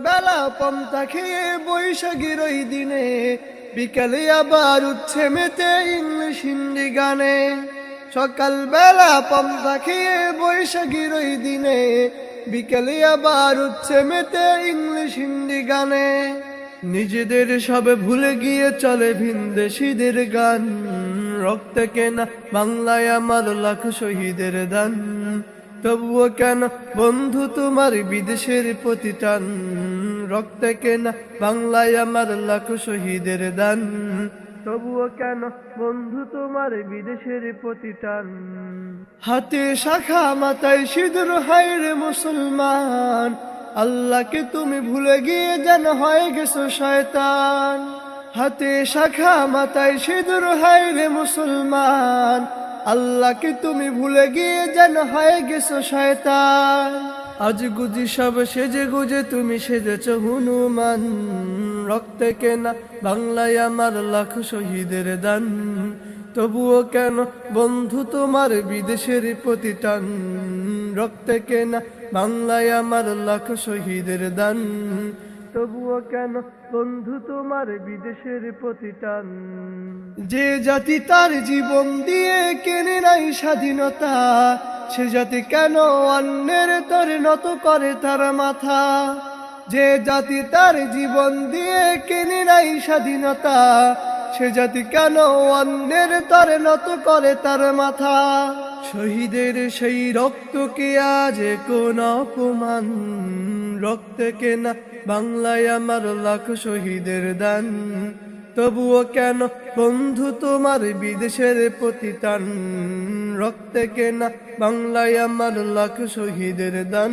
বেলা পান্তা খেয়ে বৈশাখীর ওই দিনে বিকেলে আবার উঠছে মেতে ইংলিশ হিন্দি গানে। সকাল বেলা পান্তা খেয়ে বৈশাখীর ওই দিনে বিকেলে আবার উঠছে মেতে ইংলিশ হিন্দি গানে। নিজেদের সবে ভুলে গিয়ে চলে ভিনদেশীদের গান, রক্তে কেনা বাংলায় আমার লাখ শহীদের দান। তবুও কেন বন্ধু তোমার বিদেশের প্রতি টান, রক্তে কেনা বাংলায় আমার লাখ শহীদের দান। তবুও কেন বন্ধু তোমার বিদেশের প্রতি টান। হাতে শাখা মাথায় সিঁদুর হায়রে মুসলমান, আল্লাহকে তুমি ভুলে গিয়ে যেন হয়ে গেছো শয়তান। হাতে শাখা মাথায় সিঁদুর হায়রে মুসলমান, আল্লাহকে তুমি ভুলে গিয়ে যেন হয়ে গেছো শয়তান। আজ গুজি সব সেজে গুজে তুমি সেজেছ হনুমান, রক্তে কেনা বাংলায় আমার লাখ শহীদের দান। তবুও কেন বন্ধু তোমার বিদেশের প্রতি টান, রক্তে কেনা বাংলায় আমার লাখ শহীদের দান। তবুও কেন বন্ধু তোমার বিদেশের প্রতি টান। যে জাতি তার জীবন দিয়ে কেনে নাই স্বাধীনতা, সে জাতি কেন অন্যের তরে নত করে তার মাথা। যে জাতি তার জীবন দিয়ে কেনে নাই স্বাধীনতা, সে জাতি কেন অন্যের তরে নত করে তার মাথা। শহীদের সেই রক্তকে আজ কোন অপমান, রক্তে কেনা বাংলায় আমার লাখ শহীদের দান। তবুও কেন বন্ধু তোমার বিদেশের প্রতি টান, রক্তে কেনা বাংলায় আমার লাখ শহীদের দান।